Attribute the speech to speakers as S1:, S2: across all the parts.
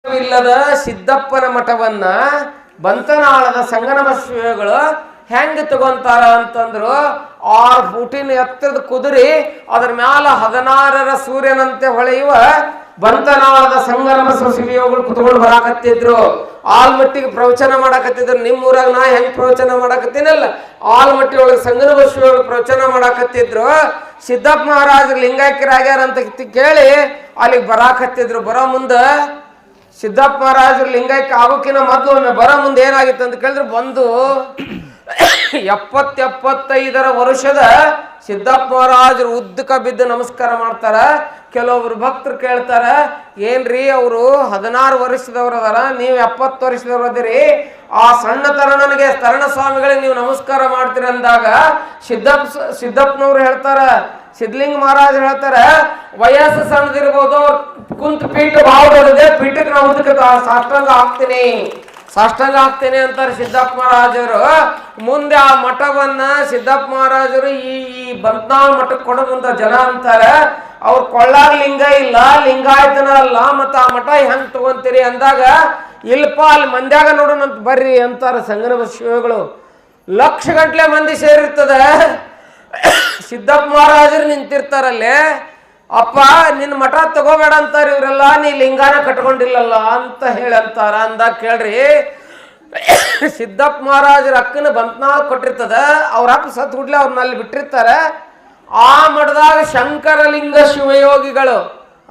S1: ಇಲ್ಲದ ಸಿದ್ದಪ್ಪನ ಮಠವನ್ನ ಬಂತನಾಳದ ಸಂಗಮ ಶಿವಗಳು ಹೆಂಗ ತಗೊಂತಾರ ಅಂತಂದ್ರು 6 ಫೂಟಿನ ಎತ್ತರದ ಕುದುರೆ ಅದರ ಮ್ಯಾಲ 16ರ ಸೂರ್ಯನಂತೆ ಹೊಳೆಯುವ ಬಂತನಾಳದ ಸಂಗಮ ಶಿವಗಳು ಕುತ್ಕೊಂಡು ಬರಾಕತ್ತಿದ್ರು. ಆಲ್ಮಟ್ಟಿಗೆ ಪ್ರವಚನ ಮಾಡಾಕತ್ತಿದ್ರು. ನಿಮ್ಮೂರಾಗ ನಾ ಹೆಂಗ್ ಪ್ರವಚನ ಮಾಡಾಕತ್ತೀನಲ್ಲ, ಆಲ್ಮಟ್ಟಿ ಒಳಗೆ ಸಂಗಮ ಶಿವಗಳು ಪ್ರವಚನ ಮಾಡಾಕತ್ತಿದ್ರು. ಸಿದ್ದಪ್ಪ ಮಹಾರಾಜರು ಲಿಂಗಾಯಕರಾಗ್ಯಾರ ಅಂತ ಕೇಳಿ ಅಲ್ಲಿಗೆ ಬರಾಕತ್ತಿದ್ರು. ಬರೋ ಮುಂದ ಸಿದ್ದಪ್ಪ ಮಹಾರಾಜರು ಲಿಂಗಾಯಕ ಆಗೋಕಿನ ಮೊದಲು ಒಮ್ಮೆ ಬರೋ ಮುಂದೆ ಏನಾಗಿತ್ತು ಅಂತ ಕೇಳಿದ್ರೆ, ಬಂದು 75 ವರ್ಷದ ಸಿದ್ದಪ್ಪ ಮಹಾರಾಜರು ಉದ್ದಕ ಬಿದ್ದು ನಮಸ್ಕಾರ ಮಾಡ್ತಾರ. ಕೆಲವೊಬ್ರು ಭಕ್ತರು ಕೇಳ್ತಾರ, ಏನ್ರಿ ಅವರು 16 ವರ್ಷದವ್ರು ಅದಾರ, ನೀವು 70 ವರ್ಷದವ್ರು ಅದಿರಿ, ಆ ಸಣ್ಣ ತರುಣನಿಗೆ ತರಣ ಸ್ವಾಮಿಗಳಿಗೆ ನೀವು ನಮಸ್ಕಾರ ಮಾಡ್ತೀರ ಅಂದಾಗ ಸಿದ್ದಪ್ಪನವ್ರು ಹೇಳ್ತಾರ, ಸಿದ್ಧಲಿಂಗ ಮಹಾರಾಜ್ ಹೇಳ್ತಾರ, ವಯಸ್ಸು ಸಣ್ಣದಿರ್ಬೋದು, ಕುಂತ ಪೀಠ ಭಾಳ ದೊಡ್ಡದೆ, ಪೀಠಕ್ಕೆ ನಾವು ಸಾಷ್ಟಾಂಗ ಆಗ್ತೇನೆ ಅಂತಾರೆ ಸಿದ್ದಪ್ಪ ಮಹಾರಾಜರು. ಮುಂದೆ ಆ ಮಠವನ್ನ ಸಿದ್ದಪ್ಪ ಮಹಾರಾಜರು ಈ ಬಂತ್ನಾಳ್ ಮಠಕ್ಕೆ ಕೊಡೋದಂತ ಜನ ಅಂತಾರೆ. ಅವ್ರು ಕೊಳ್ಳಾಗ ಲಿಂಗ ಇಲ್ಲ, ಲಿಂಗಾಯತನ ಅಲ್ಲ, ಮತ್ತ ಆ ಮಠ ಹೆಂಗ್ ತಗೊಂತೀರಿ ಅಂದಾಗ, ಇಲ್ಪ ಅಲ್ಲಿ ಮಂದ್ಯಾಗ ನೋಡೋಣಂತ ಬರ್ರಿ ಅಂತಾರ ಸಂಗಮ ಶಿವಗಳು. ಲಕ್ಷ ಗಂಟ್ಲೆ ಮಂದಿ ಸೇರಿರ್ತದ. ಸಿದ್ದಪ್ಪ ಮಹಾರಾಜರು ನಿಂತಿರ್ತಾರಲ್ಲೇ, ಅಪ್ಪ ನಿನ್ನ ಮಠ ತಗೋಬೇಡ ಅಂತಾರ ಇವರೆಲ್ಲ, ನೀ ಲಿಂಗಾನ ಕಟ್ಕೊಂಡಿಲ್ಲಲ್ಲ ಅಂತ ಹೇಳಂತಾರ. ಅಂದಾಗ ಕೇಳ್ರಿ, ಸಿದ್ದಪ್ಪ ಮಹಾರಾಜರ ಅಕ್ಕನ ಬಂತ್ನಾಳ್ ಕೊಟ್ಟಿರ್ತದ, ಅವ್ರ ಅಕ್ಕ ಸತ್ ಹುಡ್ಲೆ ಅವ್ರನ್ನಲ್ಲಿ ಬಿಟ್ಟಿರ್ತಾರ. ಆ ಮಠದಾಗ ಶಂಕರಲಿಂಗ ಶಿವಯೋಗಿಗಳು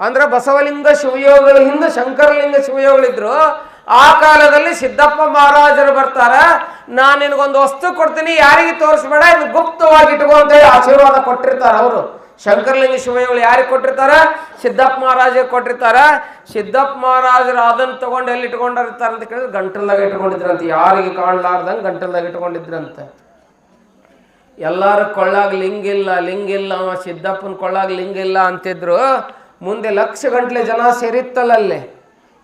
S1: ಅಂದ್ರೆ ಬಸವಲಿಂಗ ಶಿವಯೋಗಿಗಳ ಹಿಂದೆ ಶಂಕರಲಿಂಗ ಶಿವಯೋಗಿಗಳಿದ್ರು. ಆ ಕಾಲದಲ್ಲಿ ಸಿದ್ದಪ್ಪ ಮಹಾರಾಜರು ಬರ್ತಾರ, ನಾನು ನಿನಗೊಂದು ವಸ್ತು ಕೊಡ್ತೀನಿ, ಯಾರಿಗೆ ತೋರಿಸ್ಬೇಡ, ಇದು ಗುಪ್ತವಾಗಿ ಇಟ್ಕೋ ಅಂತ ಹೇಳಿ ಆಶೀರ್ವಾದ ಕೊಟ್ಟಿರ್ತಾರ. ಅವರು ಶಂಕರಲಿಂಗ ಶಿವಯೋಗಿಗಳು ಯಾರಿಗೆ ಕೊಟ್ಟಿರ್ತಾರ? ಸಿದ್ದಪ್ಪ ಮಹಾರಾಜರಿಗೆ ಕೊಟ್ಟಿರ್ತಾರ. ಸಿದ್ದಪ್ಪ ಮಹಾರಾಜರು ಅದನ್ನು ತಗೊಂಡು ಎಲ್ಲಿ ಇಟ್ಕೊಂಡಿರ್ತಾರ ಅಂತ ಕೇಳಿದ್ರೆ, ಗಂಟಲ್ದಾಗ ಇಟ್ಕೊಂಡಿದ್ರಂತೆ, ಯಾರಿಗೆ ಕಾಣಲಾರ್ದಂಗೆ ಗಂಟಲ್ದಾಗ ಇಟ್ಕೊಂಡಿದ್ರಂತೆ. ಎಲ್ಲಾರು ಕೊಳ್ಳಾಗ ಲಿಂಗಿಲ್ಲ ಅವ ಸಿದ್ದಪ್ಪನ ಕೊಳ್ಳಾಗ ಲಿಂಗಿಲ್ಲ ಅಂತಿದ್ರು. ಮುಂದೆ ಲಕ್ಷ ಗಂಟ್ಲೆ ಜನ ಸೇರಿತ್ತಲ್ಲೇ.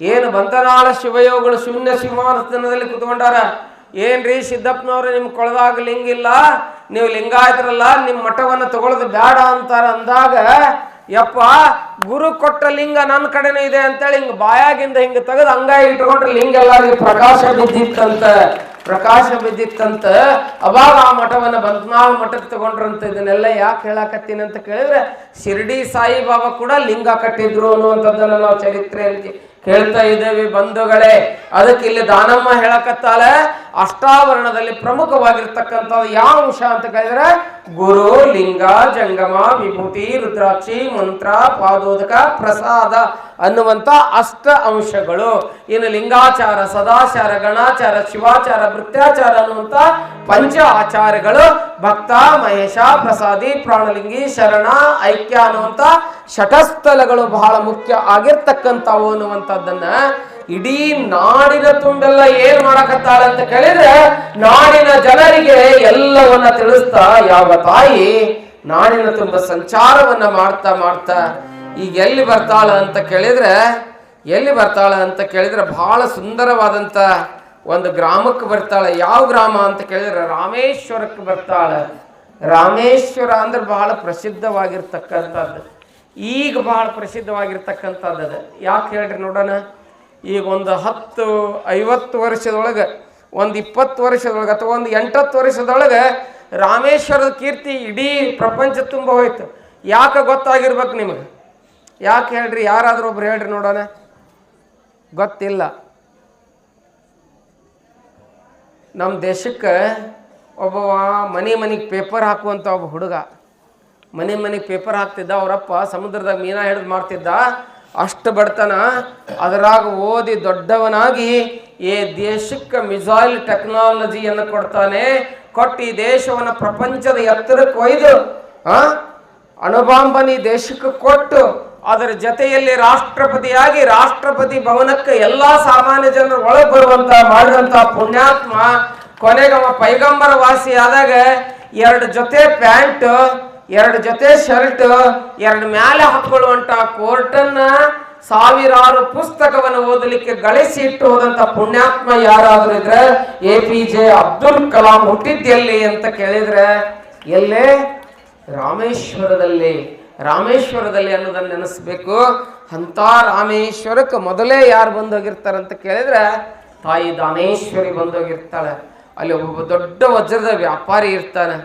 S1: ಏನು ಬಂತನಾಳ ಶಿವಯೋಗಿಗಳು ಶೂನ್ಯ ಸಿಂಹಾಸನದಲ್ಲಿ ಕುತ್ಕೊಂಡಾರ. ಏನ್ರಿ ಸಿದ್ದಪ್ಪನವ್ರು ನಿಮ್ಮ ಕೊಳದಾಗ ಲಿಂಗಿಲ್ಲ, ನೀವು ಲಿಂಗಾಯತರಲ್ಲ, ನಿಮ್ಮ ಮಠವನ್ನು ತಗೊಳ್ಳೋದು ಬೇಡ ಅಂತಾರ. ಅಂದಾಗ ಯಪ್ಪ ಗುರು ಕೊಟ್ಟ ಲಿಂಗ ನನ್ನ ಕಡೆನೇ ಇದೆ ಅಂತೇಳಿ ಹಿಂಗೆ ಬಾಯಾಗಿಂದ ಹಿಂಗೆ ತೆಗೆದು ಅಂಗಾಯಿ ಇಟ್ಕೊಂಡ್ರೆ ಲಿಂಗ ಎಲ್ಲರಿಗೂ ಪ್ರಕಾಶ ಬಿದ್ದಿತ್ತಂತ. ಅವಾಗ ಆ ಮಠವನ್ನ ಬಂತ್ನಾಳ್ ಮಠಕ್ಕೆ ತಗೊಂಡ್ರಂತ. ಇದನ್ನೆಲ್ಲ ಯಾಕೆ ಹೇಳಾಕತ್ತೀನಿ ಅಂತ ಕೇಳಿದ್ರೆ, ಶಿರ್ಡಿ ಸಾಯಿಬಾಬಾ ಕೂಡ ಲಿಂಗ ಕಟ್ಟಿದ್ರು ಅನ್ನುವಂಥದ್ದನ್ನ ನಾವು ಚರಿತ್ರೆಯಲ್ಲಿ ಹೇಳ್ತಾ ಇದ್ದೇವೆ ಬಂಧುಗಳೇ. ಅದಕ್ಕೆ ಇಲ್ಲಿ ದಾನಮ್ಮ ಹೇಳಕತ್ತಾಳ, ಅಷ್ಟಾವರಣದಲ್ಲಿ ಪ್ರಮುಖವಾಗಿರ್ತಕ್ಕಂಥದ್ದು ಯಾವ ಅಂಶ ಅಂತ ಕೇಳಿದ್ರೆ, ಗುರು, ಲಿಂಗ, ಜಂಗಮ, ವಿಭೂತಿ, ರುದ್ರಾಕ್ಷಿ, ಮಂತ್ರ, ಪಾದೋದಕ, ಪ್ರಸಾದ ಅನ್ನುವಂಥ ಅಷ್ಟ ಅಂಶಗಳು. ಇನ್ನು ಲಿಂಗಾಚಾರ, ಸದಾಚಾರ, ಗಣಾಚಾರ, ಶಿವಾಚಾರ, ಭೃತ್ಯಾಚಾರ ಅನ್ನುವಂಥ ಪಂಚ ಆಚಾರಗಳು, ಭಕ್ತ, ಮಹೇಶ, ಪ್ರಸಾದಿ, ಪ್ರಾಣಲಿಂಗಿ, ಶರಣ, ಐಕ್ಯ ಅನ್ನುವಂಥ ಶಟಸ್ಥಲಗಳು ಬಹಳ ಮುಖ್ಯ ಆಗಿರ್ತಕ್ಕಂಥವು ಅನ್ನುವಂಥದ್ದನ್ನ ಇಡೀ ನಾಡಿನ ತುಂಬೆಲ್ಲ ಏನ್ ಮಾಡಕತ್ತಾಳ ಅಂತ ಕೇಳಿದ್ರೆ, ನಾಡಿನ ಜನರಿಗೆ ಎಲ್ಲವನ್ನ ತಿಳಿಸ್ತಾ ಯಾವ ತಾಯಿ ನಾಡಿನ ತುಂಬ ಸಂಚಾರವನ್ನ ಮಾಡ್ತಾ ಈಗ ಎಲ್ಲಿ ಬರ್ತಾಳ ಅಂತ ಕೇಳಿದ್ರೆ ಬಹಳ ಸುಂದರವಾದಂತ ಒಂದು ಗ್ರಾಮಕ್ಕೆ ಬರ್ತಾಳೆ. ಯಾವ ಗ್ರಾಮ ಅಂತ ಕೇಳಿದ್ರೆ ರಾಮೇಶ್ವರಕ್ಕೆ ಬರ್ತಾಳೆ. ರಾಮೇಶ್ವರ ಅಂದ್ರೆ ಬಹಳ ಪ್ರಸಿದ್ಧವಾಗಿರ್ತಕ್ಕಂಥದ್ದು, ಈಗ ಬಹಳ ಪ್ರಸಿದ್ಧವಾಗಿರ್ತಕ್ಕಂಥದ್ದು. ಯಾಕೆ ಹೇಳ್ರಿ ನೋಡೋಣ. ಈಗ ಒಂದು 10-50 ವರ್ಷದೊಳಗೆ, ಒಂದು 20 ವರ್ಷದೊಳಗೆ, ಅಥವಾ ಒಂದು 8-10 ವರ್ಷದೊಳಗೆ ರಾಮೇಶ್ವರದ ಕೀರ್ತಿ ಇಡೀ ಪ್ರಪಂಚ ತುಂಬ ಹೋಯ್ತು. ಯಾಕೆ ಗೊತ್ತಾಗಿರ್ಬೇಕು ನಿಮಗೆ? ಯಾಕೆ ಹೇಳ್ರಿ? ಯಾರಾದ್ರೂ ಒಬ್ರು ಹೇಳ್ರಿ ನೋಡೋಣ. ಗೊತ್ತಿಲ್ಲ. ನಮ್ಮ ದೇಶಕ್ಕೆ ಒಬ್ಬವ ಮನೆಗೆ ಪೇಪರ್ ಹಾಕುವಂಥ ಒಬ್ಬ ಹುಡುಗ ಮನೆಗೆ ಪೇಪರ್ ಹಾಕ್ತಿದ್ದ. ಅವರಪ್ಪ ಸಮುದ್ರದಾಗ ಮೀನಾ ಹಿಡಿದು ಮಾಡ್ತಿದ್ದ. ಅಷ್ಟು ಬಡತನ, ಅದರಾಗ ಓದಿ ದೊಡ್ಡವನಾಗಿ ಈ ದೇಶಕ್ಕೆ ಮಿಸೈಲ್ ಟೆಕ್ನಾಲಜಿಯನ್ನು ಕೊಟ್ಟು ಈ ದೇಶವನ್ನು ಪ್ರಪಂಚದ ಎತ್ತರಕ್ಕೆ ಒಯ್ದು ಅಣುಬಾಂಬನಿ ದೇಶಕ್ಕೆ ಕೊಟ್ಟು, ಅದರ ಜೊತೆಯಲ್ಲಿ ರಾಷ್ಟ್ರಪತಿಯಾಗಿ ರಾಷ್ಟ್ರಪತಿ ಭವನಕ್ಕೆ ಎಲ್ಲಾ ಸಾಮಾನ್ಯ ಜನರು ಒಳಗೆ ಬರುವಂತ ಮಾಡಿದಂತ ಪುಣ್ಯಾತ್ಮ ಕೊನೆಗವ ಪೈಗಂಬರ ವಾಸಿ ಆದಾಗ 2 ಜೊತೆ ಪ್ಯಾಂಟ್, 2 ಜೊತೆ ಶರ್ಟ್, 2 ಮ್ಯಾಲೆ ಹಾಕೊಳ್ಳುವಂತ ಕೋರ್ಟನ್ನ, ಸಾವಿರಾರು ಪುಸ್ತಕವನ್ನು ಓದಲಿಕ್ಕೆ ಗಳಿಸಿ ಇಟ್ಟು ಹೋದಂತ ಪುಣ್ಯಾತ್ಮ ಯಾರಾದ್ರೂ ಇದ್ರೆ APJ ಅಬ್ದುಲ್ ಕಲಾಂ ಹುಟ್ಟಿದ್ದೆಲ್ಲಿ ಅಂತ ಕೇಳಿದ್ರೆ, ಎಲ್ಲೇ? ರಾಮೇಶ್ವರದಲ್ಲಿ. ರಾಮೇಶ್ವರದಲ್ಲಿ ಅನ್ನೋದನ್ನು ನೆನೆಸ್ಬೇಕು. ಅಂಥ ರಾಮೇಶ್ವರಕ್ಕೆ ಮೊದಲೇ ಯಾರು ಬಂದೋಗಿರ್ತಾರೆ ಅಂತ ಕೇಳಿದ್ರೆ ತಾಯಿ ದಾನೇಶ್ವರಿ ಬಂದೋಗಿರ್ತಾಳೆ. ಅಲ್ಲಿ ಒಬ್ಬ ದೊಡ್ಡ ವಜ್ರದ ವ್ಯಾಪಾರಿ ಇರ್ತಾನೆ,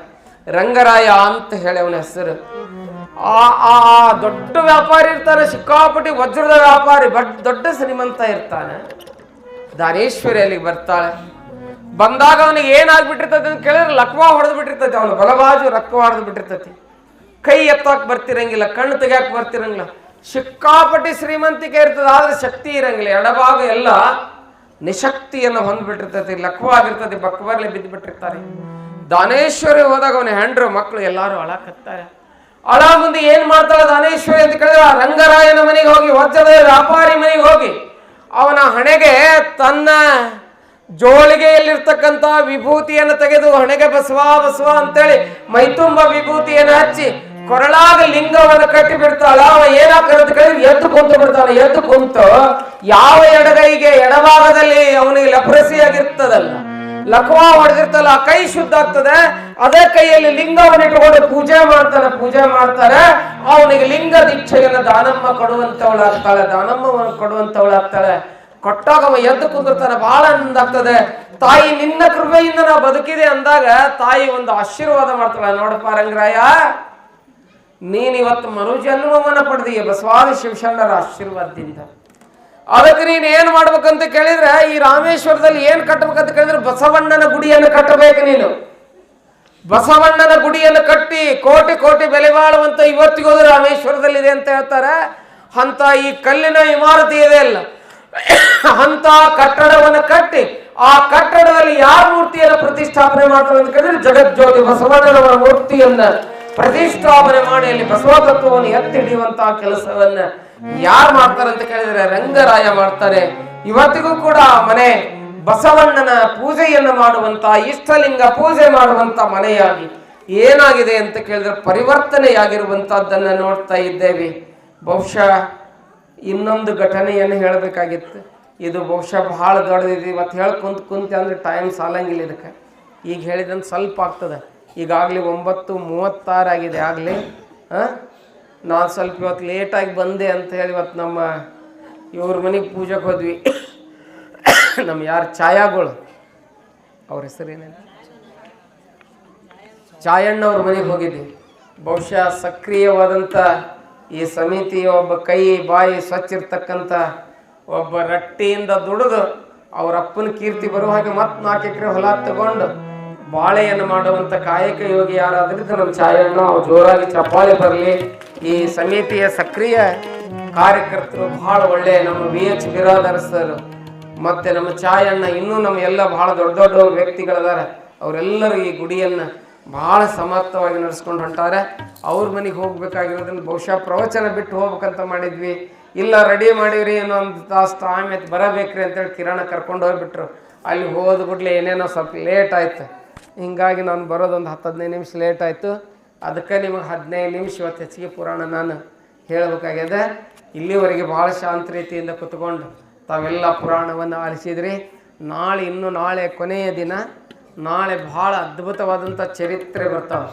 S1: ರಂಗರಾಯ ಅಂತ ಹೇಳಿ ಅವನ ಹೆಸರು. ಆ ದೊಡ್ಡ ವ್ಯಾಪಾರಿ ಇರ್ತಾನೆ, ಸಿಕ್ಕಾಪಟ್ಟಿ ವಜ್ರದ ವ್ಯಾಪಾರಿ, ದೊಡ್ಡ ಶ್ರೀಮಂತ ಇರ್ತಾನೆ. ದಾನೇಶ್ವರಿ ಅಲ್ಲಿಗೆ ಬರ್ತಾಳೆ. ಬಂದಾಗ ಅವನಿಗೆ ಏನಾಗ್ಬಿಟ್ಟಿರ್ತೈತಿ ಅಂತ ಕೇಳಿದ್ರೆ ಲಕ್ವಾ ಹೊಡೆದು ಬಿಟ್ಟಿರ್ತೈತಿ, ಅವನು ಬಲಬಾಜು ರಕ್ತ ಹೊಡೆದು ಬಿಟ್ಟಿರ್ತೈತಿ. ಕೈ ಎತ್ತಾಕ್ ಬರ್ತಿರಂಗಿಲ್ಲ, ಕಣ್ಣು ತೆಗಿಯಾಕ ಬರ್ತಿರಂಗಿಲ್ಲ, ಸಿಕ್ಕಾಪಟ್ಟಿ ಶ್ರೀಮಂತಿಕೆ ಇರ್ತದೆ, ಆದ್ರೆ ಶಕ್ತಿ ಇರಂಗಿಲ್ಲ. ಎಡಭಾಗ ಎಲ್ಲ ನಿಶಕ್ತಿಯನ್ನು ಹೊಂದ್ಬಿಟ್ಟಿರ್ತೈತಿ, ಲಕ್ವಾಗಿರ್ತೈತಿ, ಬಕ್ಕಬರ್ಲೆ ಬಿದ್ದು ಬಿಟ್ಟಿರ್ತಾರೆ. ದಾನೇಶ್ವರಿ ಹೋದಾಗ ಅವನ ಹೆಂಡ್ರು ಮಕ್ಕಳು ಎಲ್ಲಾರು ಅಳಕತ್ತಾರೆ. ಅಳ ಮುಂದೆ ಏನ್ ಮಾಡ್ತಾಳೆ ದಾನೇಶ್ವರಿ ಅಂತ ಕೇಳಿದ್ರೆ ರಂಗರಾಯನ ಮನೆಗೆ ಹೋಗಿ, ವಜ್ರದ ವ್ಯಾಪಾರಿ ಮನೆಗೆ ಹೋಗಿ ಅವನ ಹಣೆಗೆ ತನ್ನ ಜೋಳಿಗೆಯಲ್ಲಿರ್ತಕ್ಕಂಥ ವಿಭೂತಿಯನ್ನು ತೆಗೆದು ಹಣೆಗೆ ಬಸವ ಬಸವ ಅಂತೇಳಿ ಮೈತುಂಬ ವಿಭೂತಿಯನ್ನು ಹಚ್ಚಿ ಕೊರಳಾಗ ಲಿಂಗವನ್ನು ಕಟ್ಟಿ ಬಿಡ್ತಾಳ. ಅವ ಏನಾಗ್ತದೆ ಕೇಳಿದ್ರೆ ಎದ್ದು ಕುಂತು ಬಿಡ್ತಾನೆ. ಎದ್ದು ಕುಂತು ಯಾವ ಎಡಗೈಗೆ ಎಡಭಾಗದಲ್ಲಿ ಅವನಿಗೆ ಲಪ್ರಸಿ ಆಗಿರ್ತದಲ್ಲ, ಲಕ್ವಾ ಹೊಡೆದಿರ್ತಲ್ಲ, ಆ ಕೈ ಶುದ್ಧ ಆಗ್ತದೆ. ಅದೇ ಕೈಯಲ್ಲಿ ಲಿಂಗವನ್ನು ಇಟ್ಟುಕೊಂಡು ಪೂಜೆ ಮಾಡ್ತಾರೆ. ಅವನಿಗೆ ಲಿಂಗ ದೀಕ್ಷೆಯನ್ನು ದಾನಮ್ಮ ಕೊಡುವಂತವಳಾಗ್ತಾಳೆ, ದಾನಮ್ಮವನ್ನು ಕೊಡುವಂತವಳಾಗ್ತಾಳೆ. ಕೊಟ್ಟಾಗ ಅವ ಎದ್ದು ಕುಂದಿರ್ತಾನೆ, ಬಹಳ ಆನಂದ ಆಗ್ತದೆ. ತಾಯಿ ನಿನ್ನ ಕೃಪೆಯಿಂದ ನಾ ಬದುಕಿದೆ ಅಂದಾಗ ತಾಯಿ ಒಂದು ಆಶೀರ್ವಾದ ಮಾಡ್ತಾಳೆ. ನೋಡಪ್ಪ ರಂಗರಾಯ, ನೀನ್ ಇವತ್ತು ಮರುಜನ್ಮವನ್ನ ಪಡೆದೀಯ ಬಸವಾದಿ ಶಿವಶರಣರ ಆಶೀರ್ವಾದದಿಂದ. ಅದಕ್ಕೆ ನೀನ್ ಏನ್ ಮಾಡ್ಬೇಕಂತ ಕೇಳಿದ್ರೆ ಈ ರಾಮೇಶ್ವರದಲ್ಲಿ ಏನ್ ಕಟ್ಟಬೇಕಂತ ಕೇಳಿದ್ರೆ ಬಸವಣ್ಣನ ಗುಡಿಯನ್ನು ಕಟ್ಟಬೇಕು. ನೀನು ಬಸವಣ್ಣನ ಗುಡಿಯನ್ನು ಕಟ್ಟಿ ಕೋಟಿ ಕೋಟಿ ಬೆಲೆ ಬಾಳುವಂತ ಇವತ್ತಿಗೋದು ರಾಮೇಶ್ವರದಲ್ಲಿ ಇದೆ ಅಂತ ಹೇಳ್ತಾರೆ. ಅಂತ ಈ ಕಲ್ಲಿನ ಇಮಾರತಿ ಇದೆ ಅಲ್ಲ, ಅಂತ ಕಟ್ಟಡವನ್ನು ಕಟ್ಟಿ ಆ ಕಟ್ಟಡದಲ್ಲಿ ಯಾರ ಮೂರ್ತಿಯನ್ನು ಪ್ರತಿಷ್ಠಾಪನೆ ಮಾಡ್ತಾರೆ ಅಂತ ಕೇಳಿದ್ರೆ ಜಗಜ್ಯೋತಿ ಬಸವಣ್ಣನವರ ಮೂರ್ತಿಯನ್ನ ಪ್ರತಿಷ್ಠಾಪನೆ ಮಾಡಿ ಅಲ್ಲಿ ಬಸವ ತತ್ವವನ್ನು ಎತ್ತಿ ಹಿಡಿಯುವಂತಹ ಕೆಲಸವನ್ನ ಯಾರು ಮಾಡ್ತಾರೆ ಅಂತ ಕೇಳಿದ್ರೆ ರಂಗರಾಯ ಮಾಡ್ತಾರೆ. ಇವತ್ತಿಗೂ ಕೂಡ ಮನೆ ಬಸವಣ್ಣನ ಪೂಜೆಯನ್ನ ಮಾಡುವಂತ, ಇಷ್ಟಲಿಂಗ ಪೂಜೆ ಮಾಡುವಂತ ಮನೆಯಾಗಿ ಏನಾಗಿದೆ ಅಂತ ಕೇಳಿದ್ರೆ ಪರಿವರ್ತನೆಯಾಗಿರುವಂತಹದ್ದನ್ನ ನೋಡ್ತಾ ಇದ್ದೇವೆ. ಬಹುಶಃ ಇನ್ನೊಂದು ಘಟನೆಯನ್ನು ಹೇಳಬೇಕಾಗಿತ್ತು. ಇದು ಬಹುಶಃ ಬಹಳ ದೊಡ್ಡದಿದೆ. ಇವತ್ತು ಹೇಳಿ ಕುಂತ ಅಂದ್ರೆ ಟೈಮ್ ಸಾಲಂಗಿಲ್ಲ ಇದಕ್ಕೆ. ಈಗ ಹೇಳಿದಂತ ಸ್ವಲ್ಪ ಆಗ್ತದೆ. ಈಗಾಗಲೇ 9:36 ಆಗಿದೆ. ಆಗಲೇ ನಾನು ಸ್ವಲ್ಪ ಇವತ್ತು ಲೇಟಾಗಿ ಬಂದೆ ಅಂತ ಹೇಳಿ ಇವತ್ತು ನಮ್ಮ ಇವ್ರ ಮನೆಗೆ ಪೂಜೆಗೆ ಹೋದ್ವಿ. ನಮ್ಮ ಯಾರು ಛಾಯಾಗಳು, ಅವ್ರ ಹೆಸರೇನೇನು, ಛಾಯಣ್ಣವ್ರ ಮನೆಗೆ ಹೋಗಿದ್ವಿ. ಬಹುಶಃ ಸಕ್ರಿಯವಾದಂಥ ಈ ಸಮಿತಿಯ ಒಬ್ಬ ಕೈ ಬಾಯಿ ಸ್ವಚ್ಛ ಇರ್ತಕ್ಕಂಥ ಒಬ್ಬ ರಟ್ಟಿಯಿಂದ ದುಡಿದು ಅವ್ರ ಅಪ್ಪನ ಕೀರ್ತಿ ಬರುವ ಹಾಗೆ ಮತ್ತೆ 4 ಎಕರೆ ಹೊಲ ತಗೊಂಡು ಬಾಳೆಯನ್ನು ಮಾಡುವಂಥ ಕಾಯಕ ಯೋಗಿ ಯಾರಾದ್ರಿಂದ ನಮ್ಮ ಛಾಯಣ್ಣ. ಅವ್ರು ಜೋರಾಗಿ ಚಪ್ಪಾಳೆ ಬರಲಿ. ಈ ಸಮಿತಿಯ ಸಕ್ರಿಯ ಕಾರ್ಯಕರ್ತರು ಬಹಳ ಒಳ್ಳೆ ನಮ್ಮ VH ಬಿರಾದರ್ ಸರ್ ಮತ್ತೆ ನಮ್ಮ ಛಾಯಣ್ಣ, ಇನ್ನೂ ನಮ್ಮ ಎಲ್ಲ ಬಹಳ ದೊಡ್ಡ ದೊಡ್ಡ ವ್ಯಕ್ತಿಗಳದಾರ. ಅವರೆಲ್ಲರೂ ಈ ಗುಡಿಯನ್ನು ಬಹಳ ಸಮರ್ಥವಾಗಿ ನಡೆಸ್ಕೊಂಡು ಹೊಂಟಾರೆ. ಅವ್ರ ಮನೆಗೆ ಹೋಗ್ಬೇಕಾಗಿರೋದ್ರಿಂದ ಬಹುಶಃ ಪ್ರವಚನ ಬಿಟ್ಟು ಹೋಗ್ಬೇಕಂತ ಮಾಡಿದ್ವಿ. ಇಲ್ಲ ರೆಡಿ ಮಾಡಿವ್ರಿ, ಇನ್ನೊಂದು ತಾಸು ಆಮೇಲೆ ಬರಬೇಕ್ರಿ ಅಂತೇಳಿ ಕಿರಣ ಕರ್ಕೊಂಡು ಹೋಗ್ಬಿಟ್ರು. ಅಲ್ಲಿ ಹೋದ ಕೂಡಲೇ ಏನೇನೋ ಸ್ವಲ್ಪ ಲೇಟ್ ಆಯ್ತು. ಹಿಂಗಾಗಿ ನಾನು ಬರೋದೊಂದು 10-15 ನಿಮಿಷ ಲೇಟ್ ಆಯಿತು. ಅದಕ್ಕೆ ನಿಮಗೆ 15 ನಿಮಿಷ ಇವತ್ತು ಹೆಚ್ಚಿಗೆ ಪುರಾಣ ನಾನು ಹೇಳಬೇಕಾಗ್ಯದ. ಇಲ್ಲಿವರೆಗೆ ಭಾಳ ಶಾಂತ ರೀತಿಯಿಂದ ಕುತ್ಕೊಂಡು ತಾವೆಲ್ಲ ಪುರಾಣವನ್ನು ಆಲಿಸಿದ್ರಿ. ನಾಳೆ ಕೊನೆಯ ದಿನ. ನಾಳೆ ಭಾಳ ಅದ್ಭುತವಾದಂಥ ಚರಿತ್ರೆ ಬರ್ತಾವೆ.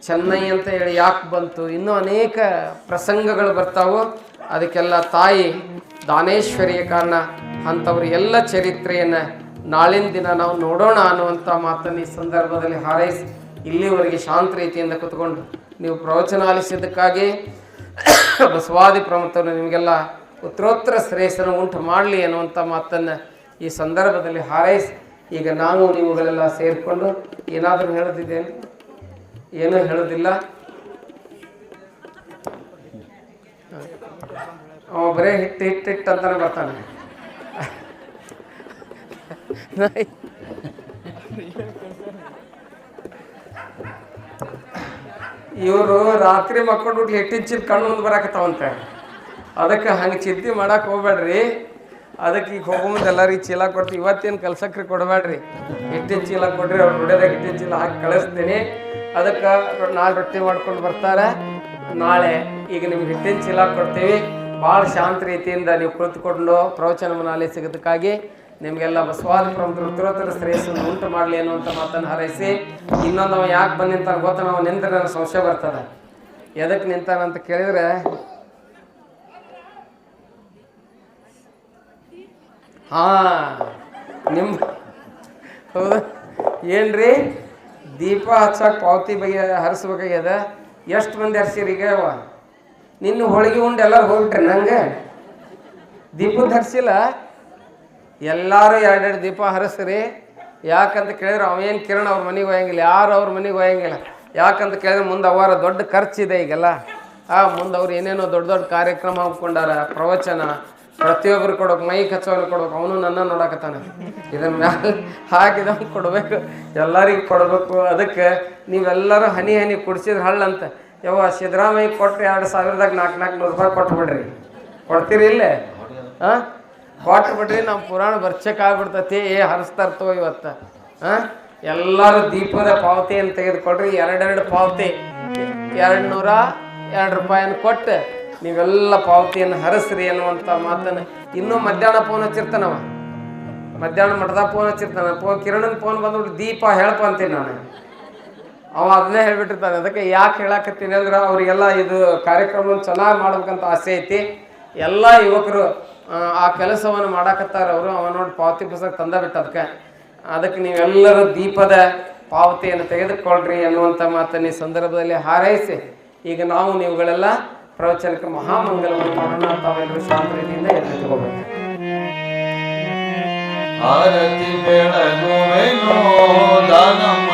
S1: ಚೆನ್ನೈ ಅಂತ ಹೇಳಿ ಯಾಕೆ ಬಂತು, ಇನ್ನೂ ಅನೇಕ ಪ್ರಸಂಗಗಳು ಬರ್ತಾವೆ. ಅದಕ್ಕೆಲ್ಲ ತಾಯಿ ದಾನೇಶ್ವರಿಯ ಕಾರಣ. ಅಂಥವ್ರು ಎಲ್ಲ ಚರಿತ್ರೆಯನ್ನು ನಾಳಿನ ದಿನ ನಾವು ನೋಡೋಣ ಅನ್ನುವಂಥ ಮಾತನ್ನು ಈ ಸಂದರ್ಭದಲ್ಲಿ ಹಾರೈಸಿ ಇಲ್ಲಿವರೆಗೆ ಶಾಂತ ರೀತಿಯಿಂದ ಕುತ್ಕೊಂಡು ನೀವು ಪ್ರವಚನ ಆಲಿಸಿದ್ದಕ್ಕಾಗಿ ಬಸವಾದಿ ಪ್ರಮುಖರು ನಿಮಗೆಲ್ಲ ಉತ್ತರೋತ್ತರ ಶ್ರೇಯಸ್ಸನ್ನು ಉಂಟು ಮಾಡಲಿ ಅನ್ನುವಂಥ ಮಾತನ್ನು ಈ ಸಂದರ್ಭದಲ್ಲಿ ಹಾರೈಸಿ ಈಗ ನಾವು ನೀವುಗಳೆಲ್ಲ ಸೇರಿಕೊಂಡು ಏನಾದರೂ ಹೇಳೋದಿದ್ದೇನೆ? ಏನೂ ಹೇಳೋದಿಲ್ಲ. ಅವ ಬರೇ ಹಿಟ್ಟು ಅಂತಾನೆ ಬರ್ತಾನೆ. ಇವರು ರಾತ್ರಿ ಮಕ್ಕೊಂಡು ಹಿಟ್ಟಿನ ಚೀಲ ಕಣ್ಣು ಮುಂದೆ ಬರಾಕತ್ತಾವಂತೆ. ಅದಕ್ಕೆ ಹಂಗೆ ಚಿಂತೆ ಮಾಡಕ್ಕೆ ಹೋಗ್ಬೇಡ್ರಿ. ಅದಕ್ಕೆ ಈಗ ಹೋಗೋ ಮುಂದೆ ಎಲ್ಲರಿಗೆ ಚೀಲ ಕೊಡ್ತೀವಿ. ಇವತ್ತೇನು ಕಲ್ಸಕ್ರಿ ಕೊಡಬೇಡ್ರಿ, ಹಿಟ್ಟಿನ ಚೀಲ ಕೊಡ್ರಿ. ಅವ್ರು ರುಡ್ಯದಾಗ ಹಿಟ್ಟಿನ ಚೀಲ ಹಾಕಿ ಕಳಿಸ್ತೀನಿ. ಅದಕ್ಕೆ ನಾಳೆ ರೊಟ್ಟಿ ಮಾಡ್ಕೊಂಡು ಬರ್ತಾರೆ. ನಾಳೆ ಈಗ ನಿಮ್ಗೆ ಹಿಟ್ಟಿನ ಚೀಲ ಕೊಡ್ತೀವಿ. ಭಾಳ ಶಾಂತ ರೀತಿಯಿಂದ ನೀವು ಕುಳಿತುಕೊಂಡು ಪ್ರವಚನವನ್ನು ಆಲಿಸಿದ್ದಕ್ಕಾಗಿ ನಿಮಗೆಲ್ಲ ಬಸವಾದಿ ಪ್ರಮುಖರು ಉತ್ತರೋತ್ತರ ಶ್ರೇಯಸ್ಸನ್ನು ಉಂಟು ಮಾಡಲಿ ಅನ್ನುವಂಥ ಮಾತನ್ನು ಹಾರೈಸಿ ಇನ್ನೊಂದು ಅವ ಯಾಕೆ ಬಂದಿಂತ ಗೊತ್ತ ನಾವು ನಿಂದ್ರೆ ನನಗೆ ಸಂಶಯ ಬರ್ತದೆ. ಎದಕ್ಕೆ ನಿಂತಾನಂತ ಕೇಳಿದ್ರೆ ನಿಮ್ಮ ಹೌದಾ ಏನ್ರಿ ದೀಪ ಹಚ್ಚಕ್ಕೆ ಪಾವತಿ ಬಗ್ಗೆ ಹರಿಸ್ಬೇಕಾಗ್ಯದ. ಎಷ್ಟು ಮಂದಿ ಹರ್ಸಿರಿ ಈಗ? ನಿನ್ನ ಹೋಳಿಗೆ ಉಂಡು ಎಲ್ಲರೂ ಹೋಗ್ಬಿಟ್ರಿ. ನಂಗೆ ದೀಪದ ಹರಿಸಿಲ್ಲ. ಎಲ್ಲರೂ ಎರಡೆರಡು ದೀಪ ಹರಿಸ್ರಿ. ಯಾಕಂತ ಕೇಳಿದ್ರೆ ಅವೇನು ಕಿರಣ್ ಅವ್ರ ಮನೆಗೆ ಹೋಯಂಗಿಲ್ಲ, ಯಾರು ಅವ್ರ ಮನೆಗೆ ಹೋಯಂಗಿಲ್ಲ. ಯಾಕಂತ ಕೇಳಿದ್ರೆ ಮುಂದೆ ಅವರ ದೊಡ್ಡ ಖರ್ಚಿದೆ ಈಗೆಲ್ಲ. ಮುಂದೆ ಅವ್ರು ಏನೇನೋ ದೊಡ್ಡ ದೊಡ್ಡ ಕಾರ್ಯಕ್ರಮ ಹಾಕ್ಕೊಂಡಾರ, ಪ್ರವಚನ, ಪ್ರತಿಯೊಬ್ಬರು ಕೊಡೋಕೆ, ಮೈಕ್ ಹಚ್ಚೋರು ಕೊಡೋಕೆ. ಅವನು ನನ್ನ ನೋಡಕತ್ತಾನೆ. ಇದನ್ನ ಮ್ಯಾಲೆ ಹಾಕಿದವ್ ಕೊಡ್ಬೇಕು, ಎಲ್ಲರಿಗೂ ಕೊಡಬೇಕು. ಅದಕ್ಕೆ ನೀವೆಲ್ಲರೂ ಹನಿ ಹನಿ ಕುಡಿಸಿದ್ರೆ ಹಳ್ಳಂತ. ಸಿದ್ದರಾಮಯ್ಯ ಕೊಟ್ಟರೆ 2000ದಾಗ 400 ರೂಪಾಯಿ ಕೊಟ್ಬಿಡ್ರಿ. ಕೊಡ್ತೀರಿ ಇಲ್ಲೇ? ಕೊಟ್ಬಿಡ್ರಿ. ನಮ್ಮ ಪುರಾಣ ಬರ್ಚಕ್ ಆಗ್ಬಿಡ್ತತಿ. ಹರಿಸ್ತಾರ್ತೋ ಇವತ್ತು. ಎಲ್ಲರೂ ದೀಪದ ಪಾವತಿಯನ್ನು ತೆಗೆದುಕೊಡ್ರಿ. 2 ಪಾವತಿ 202 ರೂಪಾಯಿಯನ್ನು ಕೊಟ್ಟು ನೀವೆಲ್ಲ ಪಾವತಿಯನ್ನು ಹರಿಸ್ರಿ ಅನ್ನುವಂಥ ಮಾತನ್ನು. ಇನ್ನೂ ಮಧ್ಯಾಹ್ನ ಫೋನ್ ಹಚ್ಚಿರ್ತಾನವ. ಮಧ್ಯಾಹ್ನ ಮಠದಾಗ ಫೋನ್ ಹಚ್ಚಿರ್ತಾನೆ. ಕಿರಣನ ಫೋನ್ ಬಂದ್ಬಿಟ್ಟು ದೀಪ ಹೇಳಪ್ಪ ಅಂತೀನಿ ನಾನು. ಅವ ಅದನ್ನೇ ಹೇಳ್ಬಿಟ್ಟಿರ್ತಾನೆ. ಅದಕ್ಕೆ ಯಾಕೆ ಹೇಳಕತ್ತೀನಿ ಅಂದ್ರೆ ಅವರಿಗೆಲ್ಲ ಇದು ಕಾರ್ಯಕ್ರಮವನ್ನು ಚೆನ್ನಾಗಿ ಮಾಡ್ಬೇಕಂತ ಆಸೆ ಐತಿ. ಎಲ್ಲ ಯುವಕರು ಆ ಕೆಲಸವನ್ನು ಮಾಡಾಕತ್ತಾರ. ಅವರು ಅವ ನೋಡಿ ಪಾವತಿ ಪುಸ್ತಕ ತಂದ ಬಿಟ್ಟು ಅದಕ್ಕೆ ನೀವೆಲ್ಲರೂ ದೀಪದ ಪಾವತಿಯನ್ನು ತೆಗೆದುಕೊಳ್ರಿ ಅನ್ನುವಂಥ ಮಾತನ್ನು ಈ ಸಂದರ್ಭದಲ್ಲಿ ಹಾರೈಸಿ ಈಗ ನಾವು ನೀವುಗಳೆಲ್ಲ ಪ್ರವಚನಕ್ಕೆ ಮಹಾಮಂಗಲವನ್ನು ಮಾಡೋಣ. ತಾವೆಲ್ಲರೂ ಶಾಂತ ರೀತಿಯಿಂದ ಎತ್ತಿಕೊಳ್ಳಬೇಕು.
S2: ಆರತಿ ಬೆಳಗುವೆನೋ ದಾನಮ್ಮ